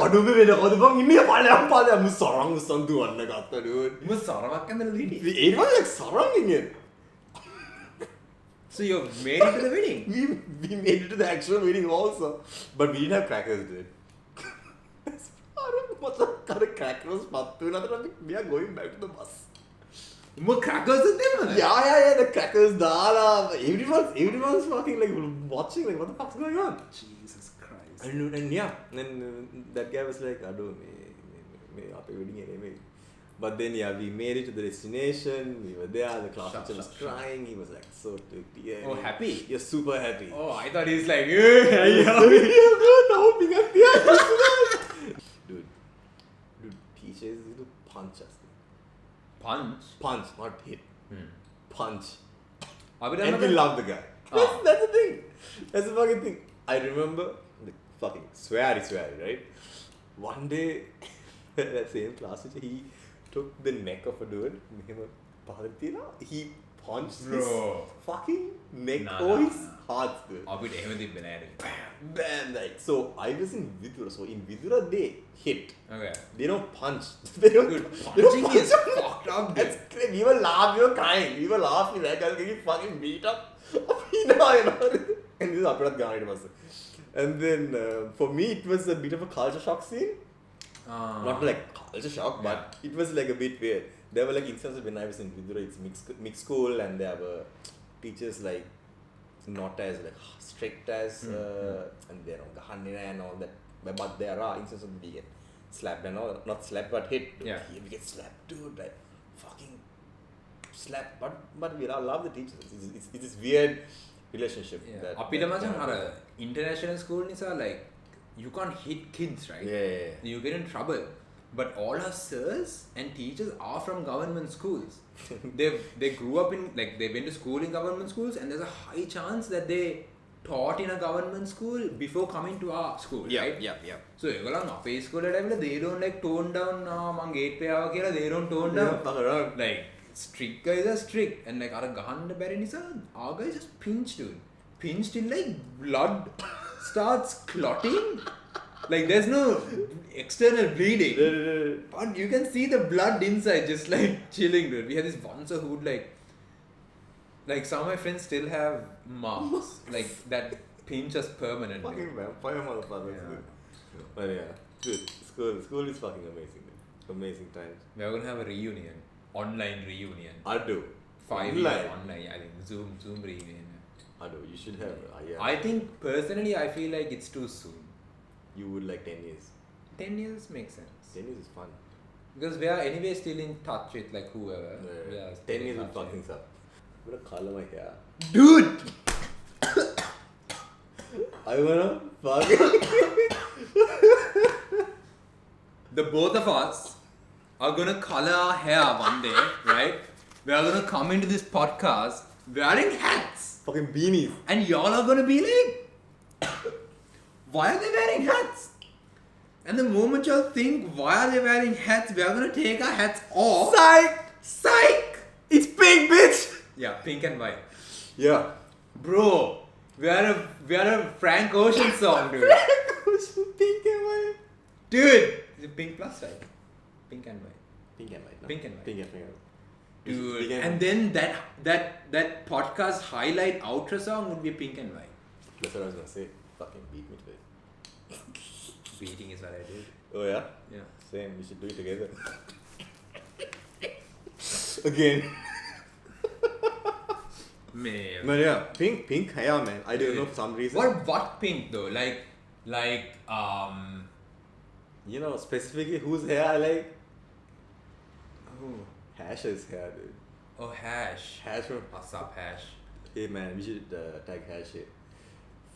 කඩුවේ වෙන කඩුවක ඉන්නේ පාලම් මු සරං දුවන්න ගත්තා dude මු සරමක් ඇඳලා හිටියේ it was like සරං ඉන්නේ so you made it to the wedding we made it to the actual wedding also but we didn't have crackers dude what's the crackers පත්තු නතර we are going back to the bus more crackers than them? Yeah, the crackers, dala. Everyone's fucking like watching, like what the fuck's going on? Jesus Christ. And yeah, and that guy was like, "Ado, me, ape wedding hai me." But then we made it to the destination. We were there. The class teacher was crying. He was like so took happy. You're super happy. Oh, I thought he's like, dude, teachers used to punch us. Punch, not hit. Punch. And And we love the guy. That's the thing. That's the fucking thing. I remember the fucking sweary, right? One day, that same class teacher, he took the neck of a dude, he punched his fucking neck over his heart, dude. Bam! Like, so I was in Vidura. So in Vidura, they hit. Okay. They don't punch. Punching is fucked up, dude. That's great. We were laughing, we were crying. We were laughing like I was getting fucking beat up. And this is Aparat Gandhi was. And then for me, it was a bit of a culture shock scene. Not like culture shock, but it was like a bit weird. There were like instances when I was in Vidura, it's mixed school, and there were teachers like not as like strict as and they're on Gahanina and all that. But there are instances we get slapped and all, not slapped but hit. Dude. Yeah. We get slapped, dude, like fucking slapped. But we love the teachers. It's this weird relationship. Yeah. Apita macam international school nisa like you can't hit kids, right? Yeah. You get in trouble. But all our sirs and teachers are from government schools. They grew up in, like, they went to school in government schools, and there's a high chance that they taught in a government school before coming to our school, right? Yeah. So අපේ school වල they don't like tone down මං gate පෑවා කියලා they don't tone down. Like strict guys are strict, and like අර ගහන්න බැරි නිසා our guys just pinched, dude. Pinched till like blood starts clotting. Like there's no external bleeding, but you can see the blood inside just like chilling, dude. We had this bouncer who would like some of my friends still have marks like that pinch us permanently. Fucking vampire motherfuckers, dude. But yeah, dude, school is fucking amazing, dude. Amazing times. We're gonna have a reunion, online reunion. I do. 5 years online, I think Zoom reunion. I do. You should have. I think personally, I feel like it's too soon. You would like 10 years. 10 years makes sense. 10 years is fun. Because we are anyway still in touch with like whoever. Yeah. 10 years will fuck things up. I'm gonna colour my hair. Dude! I wanna fuck. The both of us are gonna colour our hair one day, right? We are gonna come into this podcast wearing hats. Fucking beanies. And y'all are gonna be like, why are they wearing hats? And the moment y'all think, why are they wearing hats? We are gonna take our hats off. Psych! It's pink, bitch! Yeah, pink and white. Yeah. Bro, we are a Frank Ocean song, dude. Frank Ocean, pink and white. Dude, it's pink plus white. Pink and white. Pink and white. No. Pink and white. Pink and white. Dude, and then that podcast highlight outro song would be pink and white. That's what I was gonna say. Fucking beat me today. Beating is what I do. Oh yeah? Yeah. Same, we should do it together. Again. Man. But yeah, pink hair, man. I don't know for some reason. What pink though? Like you know specifically whose hair I like? Who? Hash's hair, dude. Oh, Hash. Hash from. What's up, Hash? Hey man, we should tag Hash here.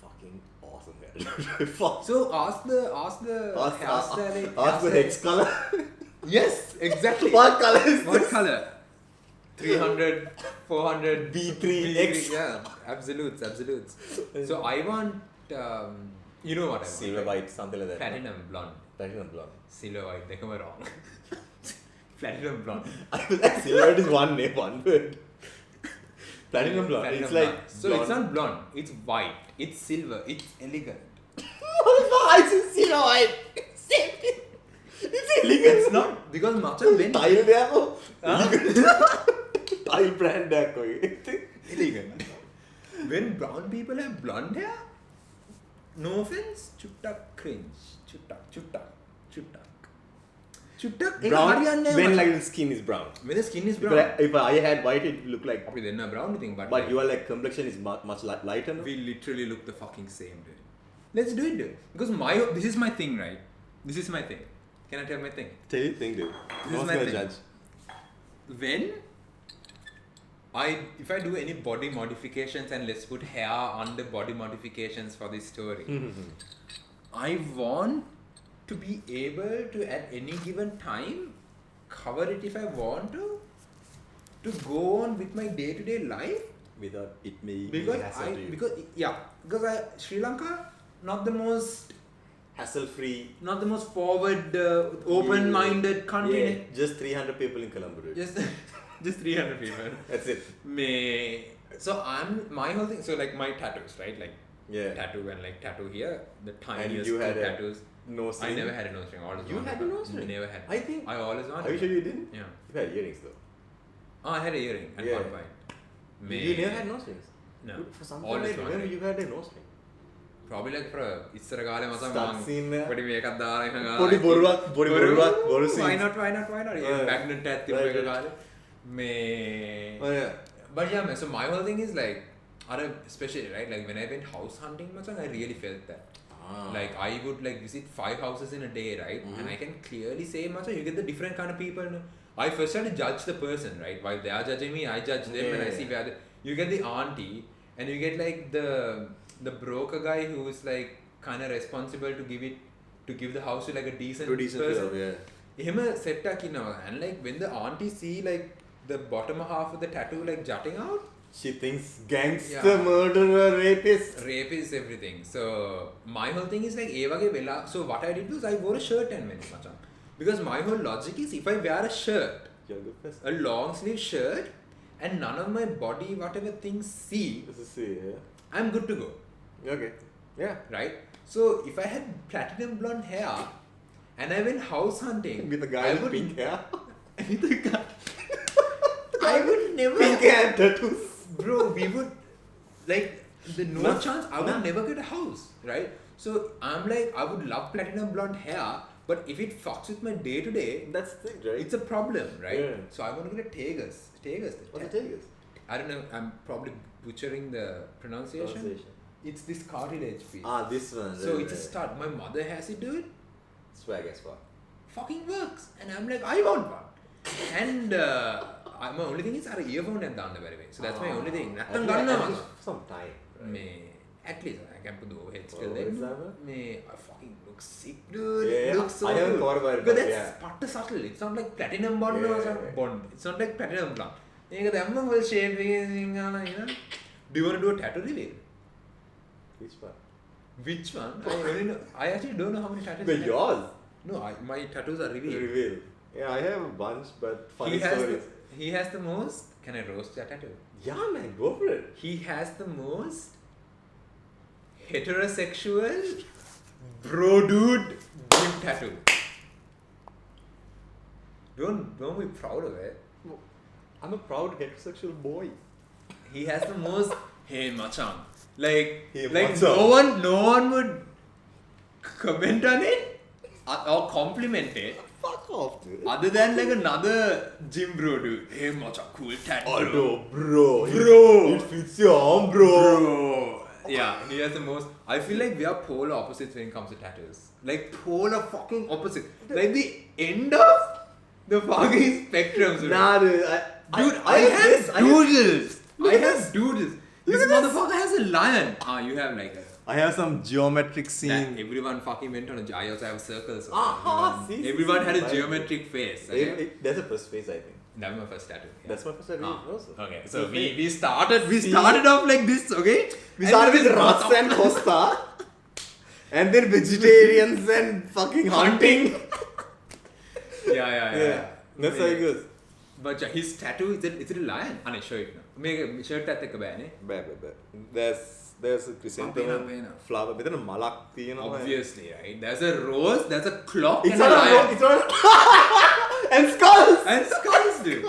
Fucking awesome hair. Fuck. So ask the hairstyle. Ask the hex color. Yes, exactly. What color is What this? color? 300, 400, B3X. Yeah, absolutes. So I want, you know what I want. Silver right? white, something like that. Platinum blonde. Platinum blonde. Silver white, they come wrong. Platinum blonde. Silver white is one name, one word. Platinum blonde. Platinum it's blonde. like. So blonde. it's not blonde, it's white, it's silver, it's elegant. I said silver white. Same thing. It's elegant. It's not, because matcha when... Tile there ko. Tile brand there ko. Elegant. When brown people have blonde hair, no offense, chuttak cringe. Chuttak. Brown when like the skin is brown. When the skin is brown. If I had white, it would look like. Okay, then a brown thing, but like, your like complexion is much lighter. No? We literally look the fucking same, dude. Let's do it, dude. Because this is my thing, right? This is my thing. Can I tell my thing? Tell your thing, dude. This is my thing. Judge. if I do any body modifications, and let's put hair under body modifications for this story, I want to be able to at any given time cover it if I want to go on with my day-to-day life without it being because Sri Lanka not the most hassle-free, not the most forward, open-minded country. Yeah, just 300 people in Colombo. Just 300 people. That's it. So my whole thing. So like my tattoos, right? Like tattoo and like tattoo here, the tiniest you had tattoos. Nose ring? I never had a nose ring. Always you had a nose ring? Never had. I think. I always wanted. Are you sure you didn't? Yeah. You had earrings though. Oh, I had a earring at one point. You never had nose rings? No. For some time I remember you had a nose ring. Probably like for ඉස්සර කාලේ මම Start scene පොඩි මේකක් දාලා එහෙම ගාලා පොඩි බොරු scene. Why not? Magnet එකක් තිබ්බ එක කාලේ but yeah man, so my whole thing is like especially right, like when I went house hunting I really felt that like I would like visit 5 houses in a day, right? And I can clearly say you get the different kind of people, no? I first had to judge the person, right? While they are judging me, I judge them and I see where you get the auntie and you get like the broker guy who is like kind of responsible to give the house to like a decent person. Him a set and like when the auntie see like the bottom half of the tattoo like jutting out, she thinks gangster, murderer, rapist, everything. So my whole thing is like so what I did was I wore a shirt 10 minutes because my whole logic is if I wear a shirt, a long sleeve shirt, and none of my body whatever things see, I'm good to go. Okay. Yeah. Right? So if I had platinum blonde hair and I went house hunting with a guy with pink hair, with a guy, I would never. Pink hair tattoos. Bro, we would like chance I would never get a house, right? So I'm like, I would love platinum blonde hair, but if it fucks with my day to day, that's the thing, right? It's a problem, right? Yeah. So I want to get a Tegas. What's a Tegas? I don't know. I'm probably butchering the pronunciation. It's this cartilage piece. This one. So it's a stud. My mother has it, dude. Swag as fuck. Fucking works, and I'm like, I want one. And my only thing is I have an earphone and down the very way. So that's my only thing. At least some time. Right? At least I can put the overhead still there. I fucking look sick, dude. Yeah, It looks so I haven't good. thought about it. But that's part subtle. It's not like platinum bond bond. It's not like platinum blonde. You know? Do you want to do a tattoo reveal? Which one? I actually don't know how many tattoos. But yours? No, my tattoos are revealed. Yeah, I have a bunch, but funny stories. He has the most. Can I roast that tattoo? Yeah, man, go for it. He has the most heterosexual bro dude dream tattoo. Don't be proud of it. I'm a proud heterosexual boy. He has the most. Hey, machan. Like machan. no one would comment on it or compliment it. Fuck off, dude. Other than like another gym bro dude. Hey, machan, cool tattoo. Oh no, bro. Bro. It fits your arm, bro. Yeah, he has the most. I feel like we are polar opposites when it comes to tattoos. Like polar fucking opposite. Like the end of the fucking spectrum. Nah, dude. I have doodles. I have doodles. This motherfucker has a lion. You have like a... I have some geometric scene. Everyone fucking went on I also have circles. Everyone had a geometric face. Okay? That's a first face, I think. That was my first tattoo. Yeah. That's my first tattoo also. Okay, so we started off like this, okay? We started with Russ and Costa. And then vegetarians and fucking hunting. Yeah. That's how it goes. But his tattoo, is it a lion? I show it now. Make a shirt at the bad. There's a chrysanthemum flower. There's a malak. Obviously, right? There's a rose, there's a clock, it's and a lion. It's not and skulls! And skulls, dude.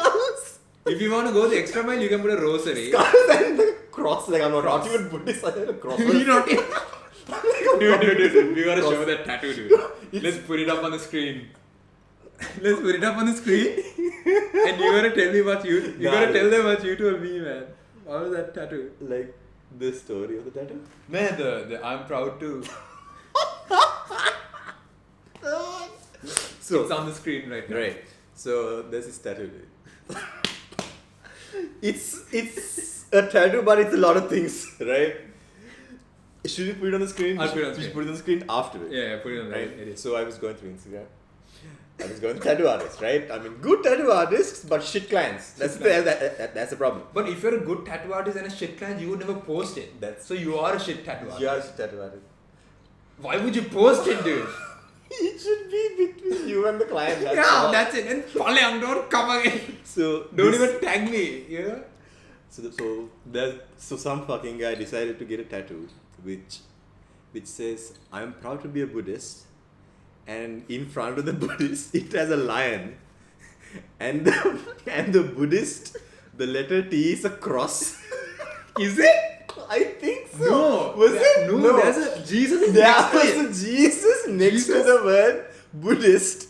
If you want to go the extra mile, you can put a rosary. Skulls and the cross. Like, I'm not even Buddhist. I have a cross. You're not even... Dude. We gotta show that tattoo, dude. Let's put it up on the screen. And you gotta tell me what you gotta tell them what you told me, man. How was that tattoo? Like the story of the tattoo? Man, the I'm proud to. So it's on the screen right now. Right. So there's this tattoo, dude. It's a tattoo, but it's a lot of things, right? Should we put it on the screen? I'll put it on the We should screen. put it on the screen afterwards. Yeah, put it on Right? the edit. So I was going through Instagram. I was going to tattoo artists, right? I mean, good tattoo artists, but shit clients. That's the problem. But if you're a good tattoo artist and a shit client, you would never post it. So you are a shit tattoo artist. You are a shit tattoo artist. Why would you post it, dude? It should be between you and the client. That's it. And Palyang, don't come again. So Don't even tag me. You know? So some fucking guy decided to get a tattoo which says, "I'm proud to be a Buddhist," and in front of the Buddhist it has a lion, and the Buddhist, the letter T is a cross. Is it? I think so. No. Was it? No, there's a Jesus is There next to was it. a Jesus next to Jesus? the word Buddhist,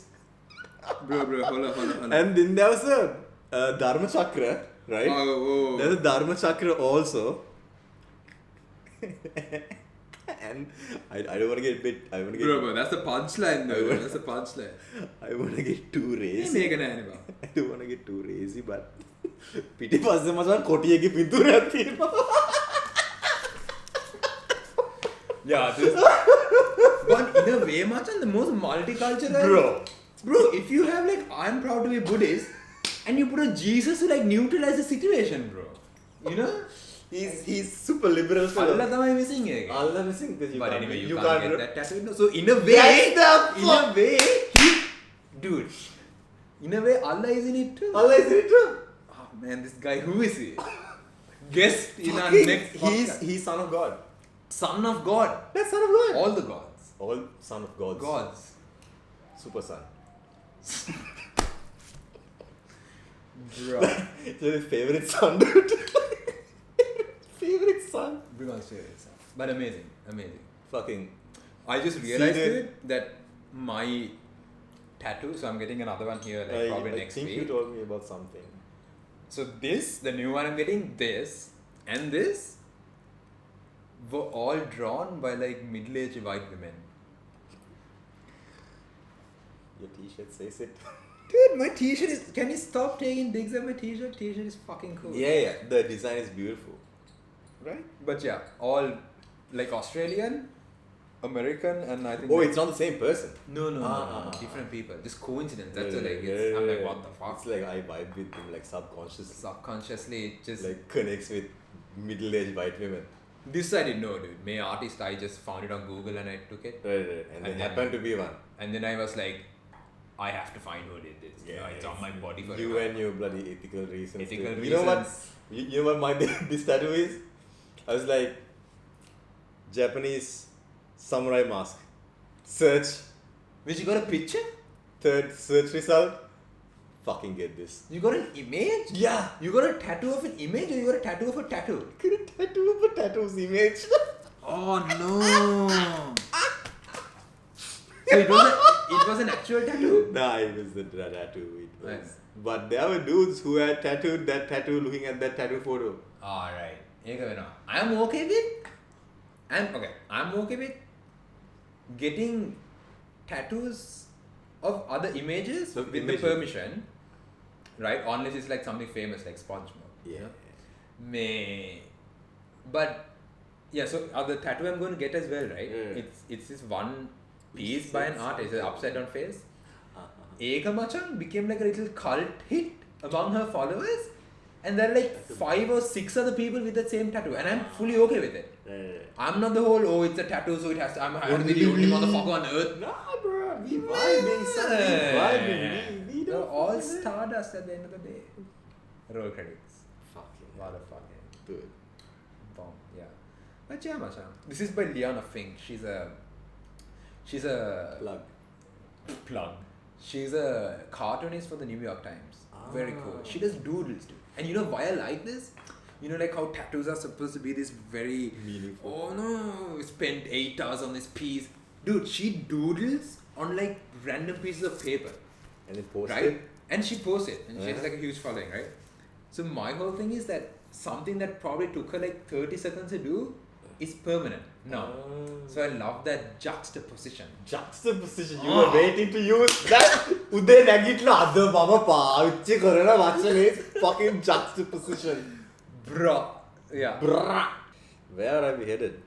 Bro, hold on. and then there was a Dharma Chakra, right? Oh. There's a Dharma Chakra also. And I don't want to get Bro, that's the punchline though. That's the punchline. I want to get too Hey, racy. Megan Annabelle. I don't want to get too racy, but පිටි පස්සේ මචං කොටියගේ පින්තූරයක් තියෙනවා. Yeah, this. But in a way, Machan, the most multicultural. Bro, if you have like, I'm proud to be Buddhist, and you put a Jesus to like neutralize the situation, bro. You know? He's super liberal. Allah tamai missing hai. Allah missing because But can't, anyway, you can't get that tattoo. No, so in a way, dude, in a way, Allah is in it too. Allah is in it too. Oh man, this guy, who is he? Guest in our next podcast. He's son of God. Son of God. That's son of God. All the gods. All son of gods. Gods. Super son. Bro. So his favorite son, dude. Favorite son. Everyone's favorite son. But amazing. Fucking. I just realized that my tattoo, so I'm getting another one here like probably next week. I think you told me about something. So this, the new one I'm getting, this and this were all drawn by like middle-aged white women. Your t-shirt says it. Dude, my t-shirt is... Can you stop taking digs at my t-shirt? T-shirt is fucking cool. Yeah. The design is beautiful. Right? But yeah, all like Australian, American, and I think... Oh, it's not the same person. No. Different people. Just coincidence. That's what like, I'm like, what the fuck? It's like I vibe with him like subconsciously. Subconsciously, it just... Like connects with middle-aged white women. This I didn't know, dude. May artist, I just found it on Google and I took it. Right. And there happened to be one. And then I was like, I have to find who did this. Yeah, It's on my body forever. You and your bloody ethical reasons. Ethical reasons. You know what this tattoo is? I was like, Japanese samurai mask. Search. Which you got a picture? Third search result. Fucking get this. You got an image? Yeah. You got a tattoo of an image or you got a tattoo of a tattoo? Get a tattoo of a tattoo's image. Oh no. So it was an actual tattoo? Nah, it was the tattoo. It was. Nice. But there were dudes who had tattooed that tattoo looking at that tattoo photo. Alright. I'm okay with getting tattoos of other images with the permission, right? Unless it's like something famous like SpongeBob. Yeah. But yeah, so the tattoo I'm going to get as well, right? Yeah. It's this one piece by an artist, an upside down face. Eka Machan became like a little cult hit among her followers, and there are like 5 or 6 other people with the same tattoo, and I'm fully okay with it. I'm not the whole, it's a tattoo, so it has to, I have to be the only motherfucker on earth. Nah, bro, we vibing, son. We vibing. We They're all stardust at the end of the day. Roll credits. Fucking Motherfucking. Dude. Bomb, yeah. But yeah, Machan. This is by Liana Fink. She's a plug. She's a cartoonist for the New York Times. Very cool. She does doodles, dude. And you know why I like this? You know, like how tattoos are supposed to be this very meaningful. Oh no, we spent 8 hours on this piece. Dude, she doodles on like random pieces of paper. And then post right? it. And she posts it. And she has like a huge following, right? So my whole thing is that something that probably took her like 30 seconds to do is permanent now. So I love that juxtaposition. Juxtaposition. You were waiting to use that. උදේ නැගිටලා අද මම පාවිච්චි කරන වචනේ fucking juxtaposition. Bro. Yeah. Brah. Where are we headed?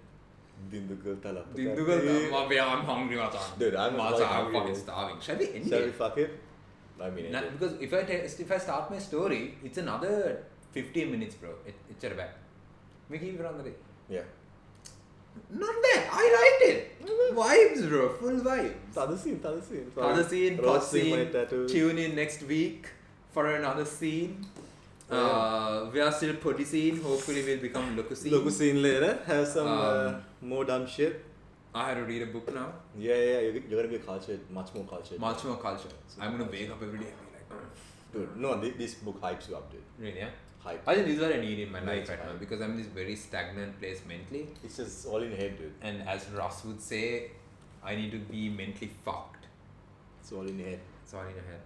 Dindugal Tala. I'm hungry, Macha. Dude, I'm Macha, like I'm hungry, fucking dude. starving. Shall we end Shall we it? fuck it? I mean, end it. Because if I start my story, it's another 15 minutes, bro. It's at back. We keep it on the day. Yeah. Not bad. I liked it. Vibes, bro. Full vibes. Other scene. Other scene, pot scene. Tattoo. Tune in next week for another scene. We are still potty scene. Hopefully, we'll become loco scene. Logo scene later. Have some more dumb shit. I had to read a book now. Yeah. You're gonna be cultured, much more cultured. Much more culture. I'm gonna wake up every day and be like, dude, no, this book hypes you up, dude. really? Yeah. Hype. I think this is what I need in my life Nice, right now hype. because I'm in this very stagnant place mentally. It's just all in your head, dude. And as Ross would say, I need to be mentally fucked. It's all in your head. It's all in your head.